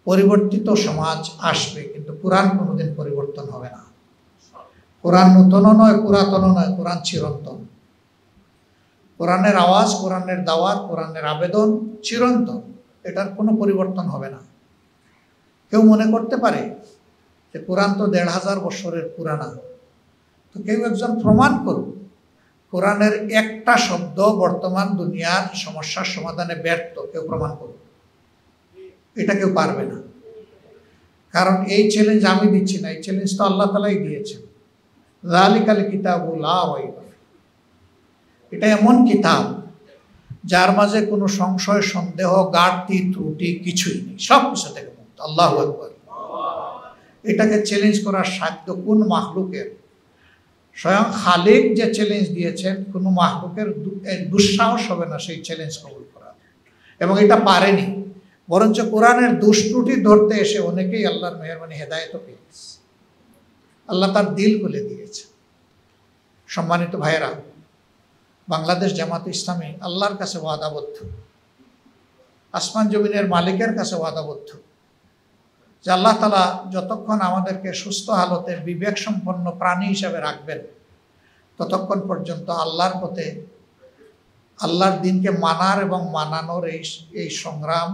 পরিবর্তিত সমাজ আসবে, কিন্তু কোরআন কোনোদিন পরিবর্তন হবে না। কোরআন নূতনও নয়, পুরাতনও নয়, কোরআন চিরন্তন। কোরআনের আওয়াজ, কোরআনের দাওয়াত, কোরআনের আবেদন চিরন্তন, এটার কোনো পরিবর্তন হবে না। কেউ মনে করতে পারে যে কোরআন তো ১৫০০ বছরের পুরানা, তো কেউ একজন প্রমাণ করুক কোরআনের একটা শব্দ বর্তমান দুনিয়ার সমস্যার সমাধানে ব্যর্থ, কেউ প্রমাণ করুক। এটা কেউ পারবে না, কারণ এই চ্যালেঞ্জ আমি দিচ্ছি না, এই চ্যালেঞ্জ তো আল্লাহ তাআলাই দিয়েছেন। যালিকাল কিতাবু লা রাইবা, এটা এমন কিতাব যার মাঝে কোনো সংশয়, সন্দেহ, ঘাটতি, ত্রুটি কিছুই নেই, সব কিছু থেকে মুক্ত। আল্লাহু আকবার। এটাকে চ্যালেঞ্জ করার সাধ্য কোন মাখলুকের? স্বয়ং খালিক যে চ্যালেঞ্জ দিয়েছেন, কোনো মাখলুকের দুঃসাহস হবে না সেই চ্যালেঞ্জ কবুল করা, এবং এটা পারেনি। বরঞ্চ কোরআনের দুষ্ত্রুটি ধরতে এসে অনেকেই আল্লাহর মেহেরবানি হেদায়েত পেয়েছে, আল্লাহ তার দিল খুলে দিয়েছে। সম্মানিত ভাইয়েরা, বাংলাদেশ জামাত ইসলামী আল্লাহর কাছে ওয়াদাবদ্ধ, আসমান জমিনের মালিকের কাছে ওয়াদাবদ্ধ যে আল্লাহ তাআলা যতক্ষণ আমাদেরকে সুস্থ হালতে বিবেক সম্পন্ন প্রাণী হিসাবে রাখবেন, ততক্ষণ পর্যন্ত আল্লাহর পথে, আল্লাহর দিনকে মানার এবং মানানোর এই সংগ্রাম,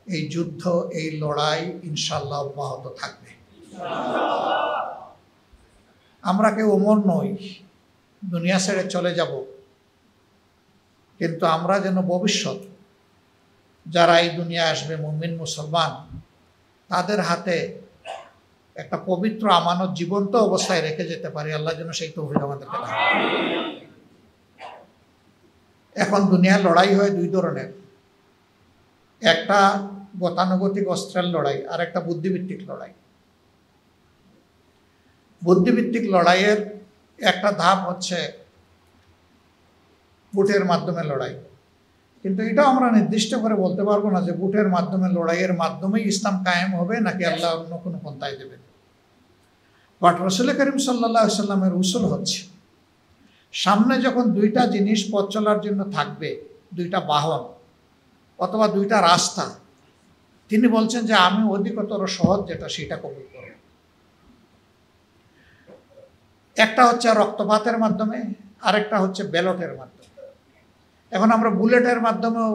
এই যুদ্ধ, এই লড়াই ইনশাআল্লাহ অব্যাহত থাকবে। আমরা কেউ অমর নই, দুনিয়া ছেড়ে চলে যাব, কিন্তু আমরা যেন ভবিষ্যৎ যারা এই দুনিয়া আসবে, মুমিন মুসলমান, তাদের হাতে একটা পবিত্র আমানত জীবন্ত অবস্থায় রেখে যেতে পারি। আল্লাহ যেন সেই তৌফিক আমাদেরকে দান। এখন দুনিয়ার লড়াই হয় দুই ধরনের, একটা গতানুগতিক অস্ত্রের লড়াই, আর একটা বুদ্ধিভিত্তিক লড়াই। বুদ্ধিভিত্তিক লড়াইয়ের একটা ধাপ হচ্ছে বুটের মাধ্যমে লড়াই, কিন্তু এটাও আমরা নির্দিষ্ট করে বলতে পারবো না যে বুটের মাধ্যমে, লড়াইয়ের মাধ্যমেই ইসলাম কায়েম হবে নাকি আল্লাহ অন্য কোনো পন্থায় দেবেন। বাট রাসূল করিম সাল্লাল্লাহু আলাইহি ওয়াসাল্লামের উসুল হচ্ছে, সামনে যখন দুইটা জিনিস পথ চলার জন্য থাকবে, দুইটা বাহন অথবা দুইটা রাস্তা, তিনি বলছেন যে আমি অধিকতর সহজ যেটা সেটা কবুল করব। একটা হচ্ছে রক্তপাতের মাধ্যমে, আরেকটা হচ্ছে ব্যালটের মাধ্যমে। এখন আমরা বুলেটের মাধ্যমেও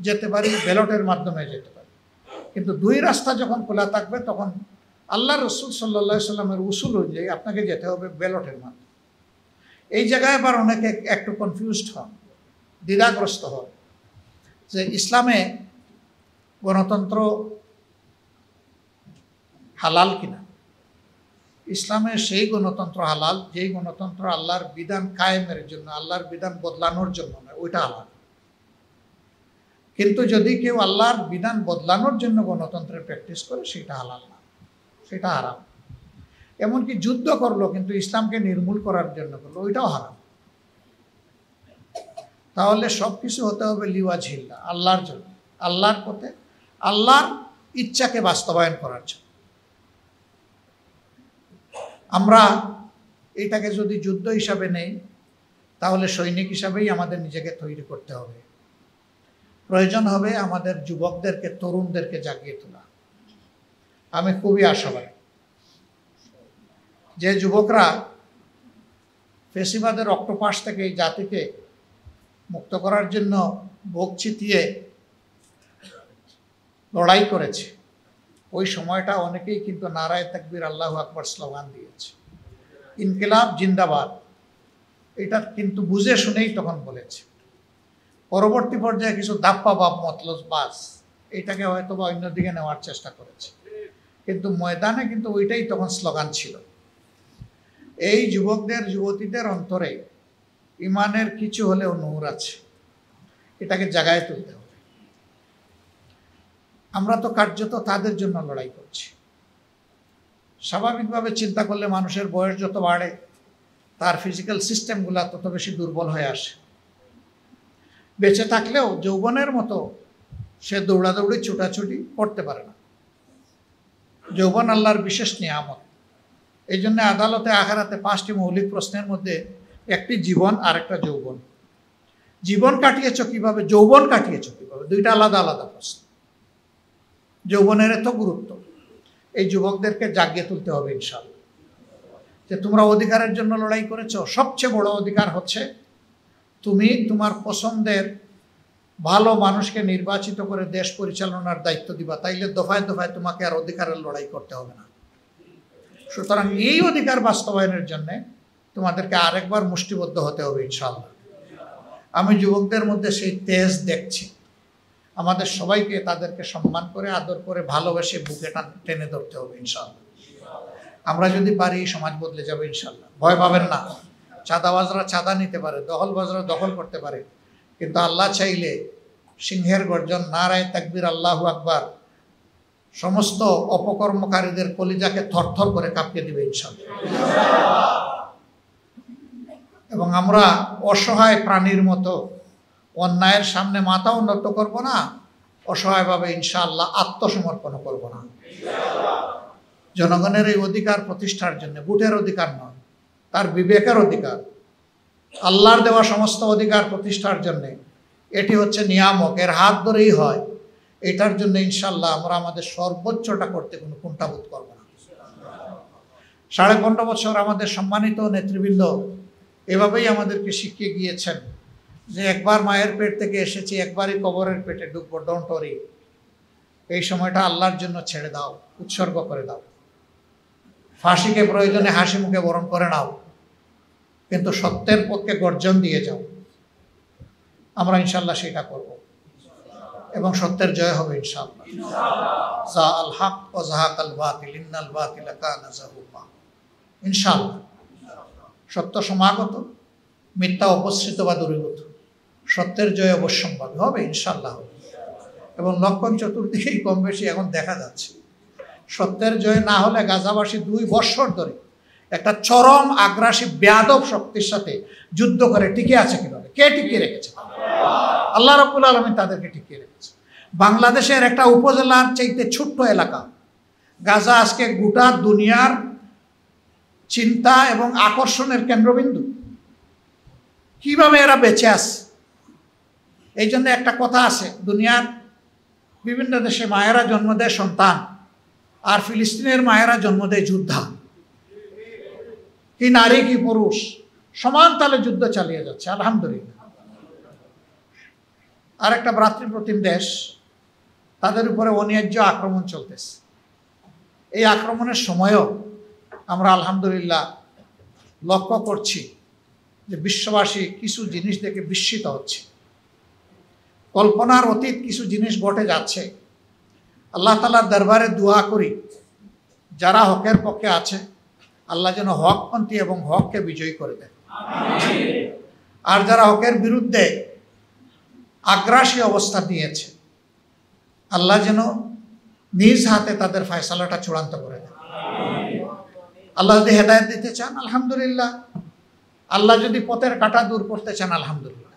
যেতে পারি, ব্যালটের মাধ্যমে যেতে পারি, কিন্তু দুই রাস্তা যখন খোলা থাকবে তখন আল্লাহ রসুল সাল্লাল্লাহু আলাইহি ওয়াসাল্লামের উসুল অনুযায়ী আপনাকে যেতে হবে ব্যালটের মাধ্যমে। এই জায়গায় আবার অনেকে একটু কনফিউজড হন, দ্বিধাগ্রস্ত হন যে ইসলামে গণতন্ত্র হালাল কিনা। ইসলামে সেই গণতন্ত্র হালাল যেই গণতন্ত্র আল্লাহর বিধান কায়েমের জন্য, আল্লাহর বিধান বদলানোর জন্য নয়, ওইটা হালাল। কিন্তু যদি কেউ আল্লাহর বিধান বদলানোর জন্য গণতন্ত্রের প্র্যাকটিস করে, সেটা হালাল না, সেটা হারাম। এমনকি যুদ্ধ করলো কিন্তু ইসলামকে নির্মূল করার জন্য করলো, ওইটাও হারাম। তাহলে সব কিছু হতে হবে লিওয়াজহিল্লাহ, আল্লাহর জন্য, আল্লাহর পথে, আল্লাহর ইচ্ছাকে বাস্তবায়ন করার জন্য। আমরা এটাকে যদি যুদ্ধ হিসাবে নেই, তাহলে সৈনিক হিসাবেই আমাদের নিজেকে তৈরি করতে হবে। প্রয়োজন হবে আমাদের যুবকদেরকে, তরুণদেরকে জাগিয়ে তোলা। আমি খুবই আশাবাদী যে যুবকরা ফেসিবাদের অক্টোপাস থেকে এই জাতিকে মুক্ত করার জন্য বুক চিতিয়ে লড়াই করেছে, ওই সময়টা অনেকেই কিন্তু নারায়ে তাকবীর, আল্লাহু আকবার স্লোগান দিয়েছে, ইনকিলাব জিন্দাবাদ, এটা কিন্তু বুঝে শুনেই তখন বলেছে। পরবর্তী পর্যায়ে কিছু দাপ্পা বাপ মতলব বাস এটাকে হয়তো বা অন্যদিকে নেওয়ার চেষ্টা করেছে, কিন্তু ময়দানে কিন্তু ওইটাই তখন স্লোগান ছিল। এই যুবকদের, যুবতীদের অন্তরে ইমানের কিছু হলেও নূর আছে, এটাকে জাগায় তুলতে হবে। আমরা তো কার্যত তাদের জন্য লড়াই করছি। স্বাভাবিকভাবে চিন্তা করলে মানুষের বয়স যত বাড়ে, তার ফিজিক্যাল সিস্টেমগুলো তত বেশি দুর্বল হয়ে আসে। বেঁচে থাকলেও যৌবনের মতো সে দৌড়াদৌড়ি, ছুটাছুটি করতে পারে না। যৌবন আল্লাহর বিশেষ নিয়ামত। এই জন্য আদালতে আখিরাতে 5টি মৌলিক প্রশ্নের মধ্যে একটি জীবন আর একটা যৌবন। জীবন কাটিয়েছ কিভাবে, যৌবন কাটিয়েছ কিভাবে, দুইটা আলাদা আলাদা প্রশ্ন। যৌবনের এত গুরুত্ব, এই যুবকদেরকে জাগিয়ে তুলতে হবে ইনশাআল্লাহ, যে তোমরা অধিকারের জন্য লড়াই করেছো। সবচেয়ে বড় অধিকার হচ্ছে তুমি তোমার পছন্দের ভালো মানুষকে নির্বাচিত করে দেশ পরিচালনার দায়িত্ব দিবা, তাইলে দফায় দফায় তোমাকে আর অধিকারের লড়াই করতে হবে না। সুতরাং এই অধিকার বাস্তবায়নের জন্য তোমাদেরকে আরেকবার মুষ্টিবদ্ধ হতে হবে ইনশাআল্লাহ। আমি যুবকদের মধ্যে সেই তেজ দেখছি। আমাদের সবাইকে তাদেরকে সম্মান করে, আদর করে, ভালোবেসে বুকে টেনে ধরতে হবে ইনশাআল্লাহ। আমরা যদি পারি সমাজ বদলে যাবে ইনশাআল্লাহ। ভয় পাবেন না। চাঁদাবাজরা চাঁদা নিতে পারে, দখলবাজরা দখল করতে পারে, কিন্তু আল্লাহ চাইলে সিংহের গর্জন, নারায়ে তাকবীর, আল্লাহু আকবার সমস্ত অপকর্মকারীদের কলিজাকে থরথর করে কাঁপিয়ে দিবে ইনশাআল্লাহ। এবং আমরা অসহায় প্রাণীর মতো অন্যায়ের সামনে মাথাও নত করব না, অসহায়ভাবে ইনশাআল্লাহ আত্মসমর্পণ করব না। জনগণের এই অধিকার প্রতিষ্ঠার জন্য, ভোটের অধিকার নয়, তার বিবেকের অধিকার, আল্লাহর দেওয়া সমস্ত অধিকার প্রতিষ্ঠার জন্য এটি হচ্ছে নিয়ামক, এর হাত ধরেই হয়। এটার জন্য ইনশাআল্লাহ আমরা আমাদের সর্বোচ্চটা করতে কোনো কুণ্ঠাবোধ করব না। 15.5 বছর আমাদের সম্মানিত নেতৃবৃন্দ এভাবেই আমাদেরকে শিখিয়ে গিয়েছেন যে একবার মায়ের পেট থেকে এসেছি, একবারই কবরের পেটে ঢুকবো, ডোন্ট ওয়ারি। এই সময়টা আল্লাহর জন্য ছেড়ে দাও, উৎসর্গ করে দাও। ফাঁসিকে প্রয়োজনে হাসি মুখে বরণ করে নাও, কিন্তু সত্যের পক্ষে গর্জন দিয়ে যাও। আমরা ইনশাআল্লাহ সেটা করব এবং সত্যের জয় হবে ইনশাআল্লাহ। যা আল হক ওয়া যাহাকাল বাতিল ইন্নাল বাতিলা কানা যাহুকা। ইনশাআল্লাহ সত্য সমাগত, মিথ্যা উপস্থিত বা দূরীভূত, সত্যের জয় অবশ্যম্ভাবী হবে ইনশাআল্লাহ। এবং লক্ষণ চতুর্দিকেই কম বেশি এখন দেখা যাচ্ছে। সত্যের জয় না হলে গাজাবাসী 2 বৎসর ধরে একটা চরম আগ্রাসী বেয়াদব শক্তির সাথে যুদ্ধ করে টিকে আছে। কিভাবে? কে টিকিয়ে রেখেছে? আল্লাহ রাব্বুল আলামিন তাদেরকে টিকিয়ে রেখেছে। বাংলাদেশের একটা উপজেলার চাইতে ছোট্ট এলাকা গাজা আজকে গোটা দুনিয়ার চিন্তা এবং আকর্ষণের কেন্দ্রবিন্দু। কিভাবে এরা বেঁচে আছে? এই জন্য একটা কথা আছে, দুনিয়ার বিভিন্ন দেশে মায়েরা জন্ম দেয় সন্তান, আর ফিলিস্তিনের মায়েরা জন্ম দেয় যোদ্ধা। কি নারী কি পুরুষ সমান তালে যুদ্ধ চালিয়ে যাচ্ছে, আলহামদুলিল্লাহ। আর একটা ভ্রাতৃপ্রতিম দেশ, তাদের উপরে অন্যায্য আক্রমণ চলতেছে। এই আক্রমণের সময়ও আমরা আলহামদুলিল্লাহ লক্ষ্য করছি যে বিশ্ববাসী কিছু জিনিস দেখে বিস্মিত হচ্ছে। কল্পনার অতীত কিছু জিনিস ঘটে যাচ্ছে। আল্লাহ তাআলার দরবারে দোয়া করি, যারা হকের পক্ষে আছে আল্লাহ যেন হকপন্থী এবং হককে বিজয়ী করে দেন। আর যারা হকের বিরুদ্ধে আগ্রাসী অবস্থা নিয়েছে আল্লাহ যেন নিজ হাতে তাদের ফয়সালাটা চূড়ান্ত করে দেন। আল্লাহ যদি হেদায়েত দিতে চান আলহামদুলিল্লাহ, আল্লাহ যদি পথের কাঁটা দূর করতে চান আলহামদুলিল্লাহ,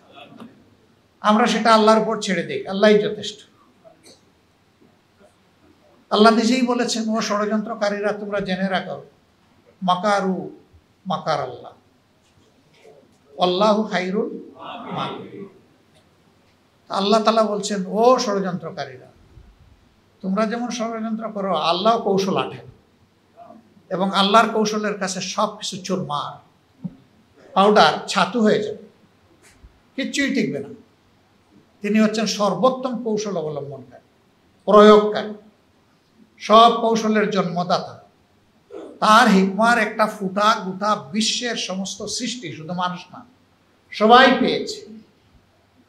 আমরা সেটা আল্লাহর উপর ছেড়ে দিই, আল্লাহই যথেষ্ট। আল্লাহ নিজেই বলেছেন, ও ষড়যন্ত্রকারীরা তোমরা জেনে রাখো, মাকারু মাকার আল্লাহ, আল্লাহু খাইরুল মাকিরিন। আল্লাহ তাআলা বলছেন, ও ষড়যন্ত্রকারীরা তোমরা যেমন ষড়যন্ত্র করো আল্লাহ কৌশল আঠেন, এবং আল্লাহর কৌশলের কাছে সব কিছু চুরমার, পাউডার, ছাতু হয়ে যাবে, কিচ্ছুই টিকবে না। তিনি হচ্ছেন সর্বোত্তম কৌশল অবলম্বনকারী, প্রয়োগকারী, সব কৌশলের জন্মদাতা। তার হিকমার একটা ফুটা গোটা বিশ্বের সমস্ত সৃষ্টি, শুধু মানুষ না, সবাই পেয়েছে,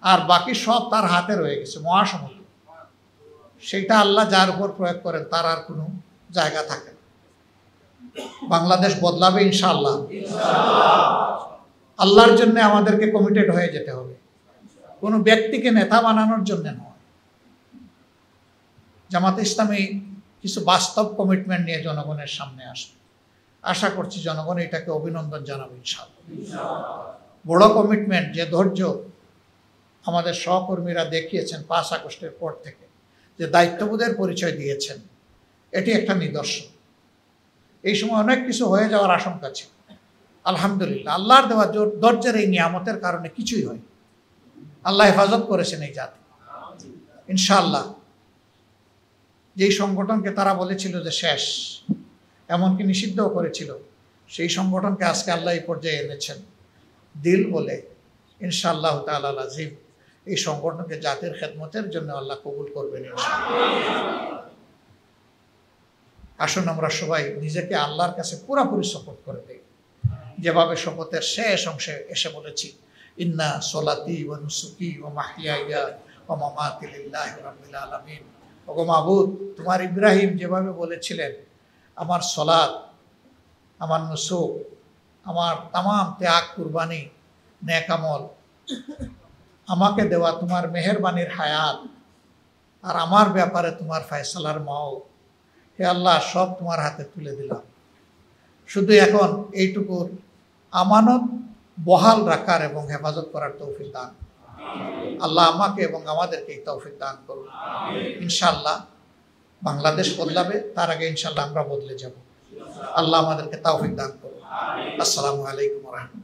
আর বাকি সব তার হাতে রয়ে গেছে, মহাসমুদ্র। সেটা আল্লাহ যার উপর প্রয়োগ করেন তার আর কোনো জায়গা থাকে না। বাংলাদেশ বদলাবে ইনশাআল্লাহ। আল্লাহর জন্য আমাদেরকে কমিটেড হয়ে যেতে হবে, কোনো ব্যক্তিকে নেতা বানানোর জন্য নয়। জামাতে ইসলামী কিছু বাস্তব কমিটমেন্ট নিয়ে জনগণের সামনে আসবে। আশা করছি জনগণ এটাকে অভিনন্দন জানাবে ইনশাআল্লাহ। বড় কমিটমেন্ট, যে ধৈর্য আমাদের সহকর্মীরা দেখিয়েছেন 5 আগস্টের পর থেকে, যে দায়িত্ববোধের পরিচয় দিয়েছেন, এটি একটা নিদর্শন। এই সময় অনেক কিছু হয়ে যাওয়ার আশঙ্কা ছিল, আলহামদুলিল্লাহ আল্লাহর দেওয়া ধৈর্যের এই নিয়ামতের কারণে কিছুই হয়। আল্লাহ হেফাজত করেছেন এই জাতি। ইনশাআল্লাহ যেই সংগঠনকে তারা বলেছিল যে শেষ, এমনকি নিষিদ্ধও করেছিল, সেই সংগঠনকে আজকে আল্লাহ এই পর্যায়ে এনেছেন। দিল বলে ইনশাআল্লাহ তাআলা আজিম এই সংগঠনকে জাতির খেদমতের জন্য আল্লাহ কবুল করবেন ইনশাআল্লাহ। আসুন আমরা সবাই নিজেকে আল্লাহর কাছে পুরোপুরি শপথ করে দেই, যেভাবে শপথের শেষ অংশে এসে বলেছি, ইন্না সলাতি ওয়া নুসুকি ওয়া মাহইয়ায়া ওয়া মামাতি লিল্লাহি রাব্বিল আলামিন। ওগো মাবুদ, তোমার ইব্রাহিম যেভাবে বলেছিলেন, আমার সলাত, আমার নুসুক, আমার তামাম ত্যাগ, কুরবানি, নেক আমল, আমাকে দেওয়া তোমার মেহেরবানির হায়াত, আর আমার ব্যাপারে তোমার ফয়সালার মাও, হে আল্লাহ, সব তোমার হাতে তুলে দিলাম। শুধু এখন এইটুকুর আমানত বহাল রাখার এবং হেফাজত করার তৌফিক দান আল্লাহ আমাকে এবং আমাদেরকে এই তৌফিক দান করুন। ইনশাআল্লাহ বাংলাদেশ বদলাবে, তার আগে ইনশাআল্লাহ আমরা বদলে যাব। আল্লাহ আমাদেরকে তৌফিক দান করুন। আসসালামু আলাইকুম ওয়া রাহমাতুল্লাহ।